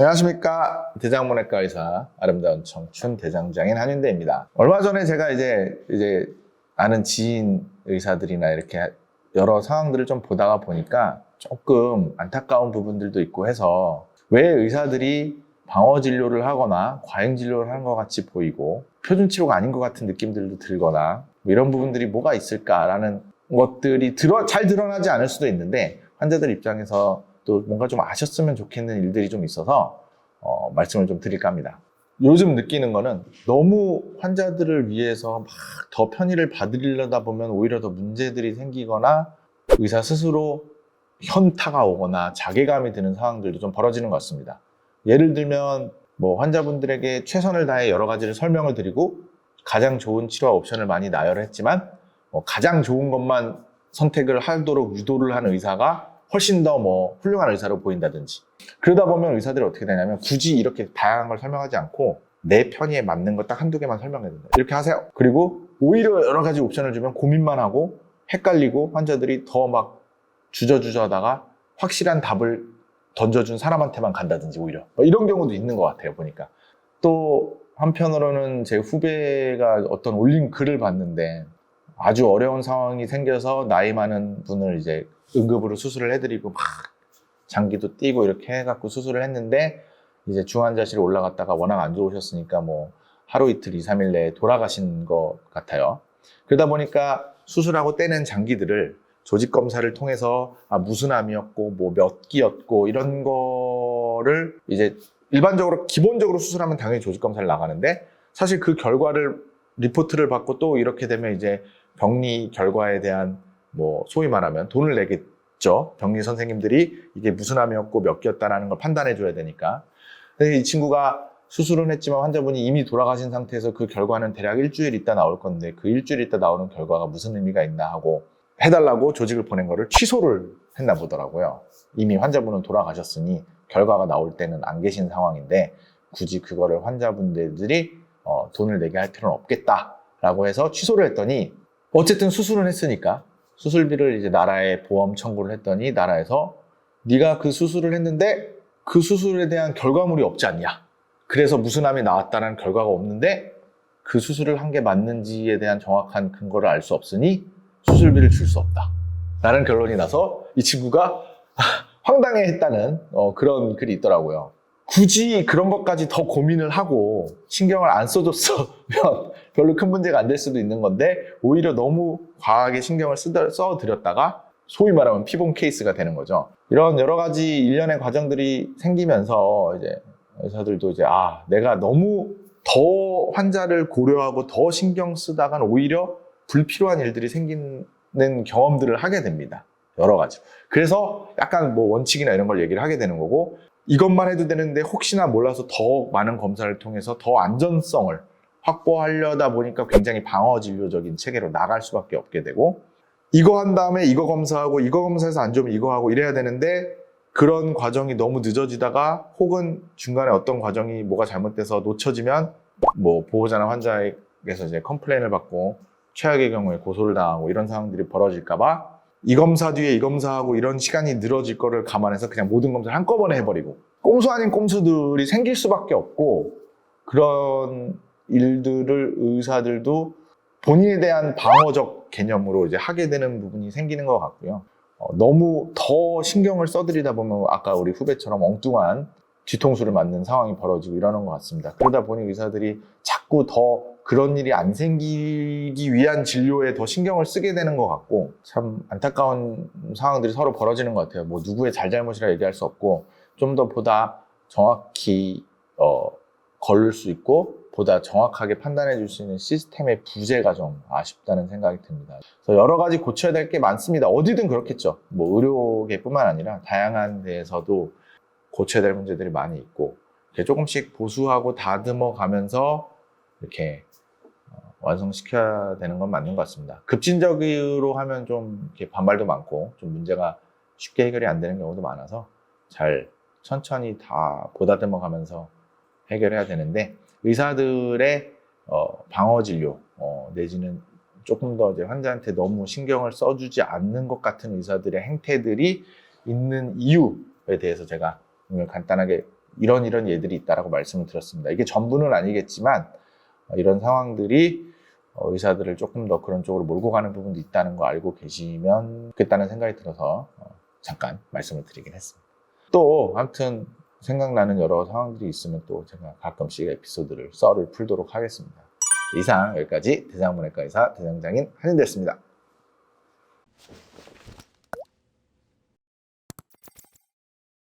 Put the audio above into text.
안녕하십니까. 대장문외과 의사 아름다운 청춘 대장장인 한윤대입니다. 얼마 전에 제가 이제 아는 지인 의사들이나 이렇게 여러 상황들을 좀 보다가 보니까 조금 안타까운 부분들도 있고 해서 왜 의사들이 방어 진료를 하거나 과잉 진료를 하는 것 같이 보이고 표준 치료가 아닌 것 같은 느낌들도 들거나 뭐 이런 부분들이 뭐가 있을까라는 것들이 잘 드러나지 않을 수도 있는데 환자들 입장에서 또 뭔가 좀 아셨으면 좋겠는 일들이 좀 있어서 말씀을 좀 드릴까 합니다. 요즘 느끼는 거는 너무 환자들을 위해서 막 더 편의를 받으려다 보면 오히려 더 문제들이 생기거나 의사 스스로 현타가 오거나 자괴감이 드는 상황들도 좀 벌어지는 것 같습니다. 예를 들면 뭐 환자분들에게 최선을 다해 여러 가지를 설명을 드리고 가장 좋은 치료와 옵션을 많이 나열을 했지만 가장 좋은 것만 선택을 하도록 유도를 하는 의사가 훨씬 더 훌륭한 의사로 보인다든지, 그러다 보면 의사들이 어떻게 되냐면 굳이 이렇게 다양한 걸 설명하지 않고 내 편의에 맞는 거 딱 한두 개만 설명해야 된다. 이렇게 하세요. 그리고 오히려 여러 가지 옵션을 주면 고민만 하고 헷갈리고 환자들이 더 막 주저주저 하다가 확실한 답을 던져준 사람한테만 간다든지 오히려 이런 경우도 있는 것 같아요, 보니까. 또 한편으로는 제 후배가 어떤 올린 글을 봤는데 아주 어려운 상황이 생겨서 나이 많은 분을 이제 응급으로 수술을 해드리고 막 장기도 띄고 이렇게 해갖고 수술을 했는데 이제 중환자실에 올라갔다가 워낙 안 좋으셨으니까 하루 이틀 2, 3일 내에 돌아가신 것 같아요. 그러다 보니까 수술하고 떼는 장기들을 조직 검사를 통해서 무슨 암이었고 몇 기였고 이런 거를 이제 일반적으로 기본적으로 수술하면 당연히 조직 검사를 나가는데 사실 그 결과를 리포트를 받고 또 이렇게 되면 이제 병리 결과에 대한 소위 말하면 돈을 내겠죠. 병리 선생님들이 이게 무슨 암이었고 몇 기였다라는 걸 판단해 줘야 되니까. 근데 이 친구가 수술은 했지만 환자분이 이미 돌아가신 상태에서 그 결과는 대략 일주일 있다 나올 건데 그 일주일 있다 나오는 결과가 무슨 의미가 있나 하고 해달라고 조직을 보낸 거를 취소를 했나 보더라고요. 이미 환자분은 돌아가셨으니 결과가 나올 때는 안 계신 상황인데 굳이 그거를 환자분들이 돈을 내게 할 필요는 없겠다라고 해서 취소를 했더니 어쨌든 수술은 했으니까 수술비를 이제 나라에 보험 청구를 했더니 나라에서 네가 그 수술을 했는데 그 수술에 대한 결과물이 없지 않냐. 그래서 무슨 암이 나왔다는 결과가 없는데 그 수술을 한 게 맞는지에 대한 정확한 근거를 알 수 없으니 수술비를 줄 수 없다. 라는 결론이 나서 이 친구가 황당해했다는 그런 글이 있더라고요. 굳이 그런 것까지 더 고민을 하고 신경을 안 써줬으면 별로 큰 문제가 안 될 수도 있는 건데 오히려 너무 과하게 신경을 써드렸다가 소위 말하면 피본 케이스가 되는 거죠. 이런 여러 가지 일련의 과정들이 생기면서 이제 의사들도 이제 내가 너무 더 환자를 고려하고 더 신경 쓰다간 오히려 불필요한 일들이 생기는 경험들을 하게 됩니다. 여러 가지. 그래서 약간 원칙이나 이런 걸 얘기를 하게 되는 거고 이것만 해도 되는데 혹시나 몰라서 더 많은 검사를 통해서 더 안전성을 확보하려다 보니까 굉장히 방어 진료적인 체계로 나갈 수밖에 없게 되고 이거 한 다음에 이거 검사하고 이거 검사해서 안 좋으면 이거 하고 이래야 되는데 그런 과정이 너무 늦어지다가 혹은 중간에 어떤 과정이 뭐가 잘못돼서 놓쳐지면 보호자나 환자에게서 이제 컴플레인을 받고 최악의 경우에 고소를 당하고 이런 상황들이 벌어질까봐 이 검사 뒤에 이 검사하고 이런 시간이 늘어질 거를 감안해서 그냥 모든 검사를 한꺼번에 해버리고 꼼수 아닌 꼼수들이 생길 수밖에 없고 그런 일들을 의사들도 본인에 대한 방어적 개념으로 이제 하게 되는 부분이 생기는 것 같고요. 너무 더 신경을 써드리다 보면 아까 우리 후배처럼 엉뚱한 뒤통수를 맞는 상황이 벌어지고 이러는 것 같습니다. 그러다 보니 의사들이 자꾸 더 그런 일이 안 생기기 위한 진료에 더 신경을 쓰게 되는 것 같고 참 안타까운 상황들이 서로 벌어지는 것 같아요. 누구의 잘잘못이라 얘기할 수 없고 좀 더 보다 정확히 걸을 수 있고 보다 정확하게 판단해 줄 수 있는 시스템의 부재가 좀 아쉽다는 생각이 듭니다. 그래서 여러 가지 고쳐야 될 게 많습니다. 어디든 그렇겠죠. 의료계뿐만 아니라 다양한 데에서도 고쳐야 될 문제들이 많이 있고 조금씩 보수하고 다듬어 가면서 이렇게 완성시켜야 되는 건 맞는 것 같습니다. 급진적으로 하면 좀 이렇게 반발도 많고 좀 문제가 쉽게 해결이 안 되는 경우도 많아서 잘 천천히 다 보다듬어 가면서 해결해야 되는데 의사들의 방어 진료 내지는 조금 더 이제 환자한테 너무 신경을 써주지 않는 것 같은 의사들의 행태들이 있는 이유에 대해서 제가 오늘 간단하게 이런 예들이 있다라고 말씀을 드렸습니다. 이게 전부는 아니겠지만 이런 상황들이 의사들을 조금 더 그런 쪽으로 몰고 가는 부분도 있다는 거 알고 계시면 좋겠다는 생각이 들어서 잠깐 말씀을 드리긴 했습니다. 또 아무튼 생각나는 여러 상황들이 있으면 또 제가 가끔씩 에피소드를 썰을 풀도록 하겠습니다. 이상 여기까지 대장문외과 의사 대장장인 한인대였습니다.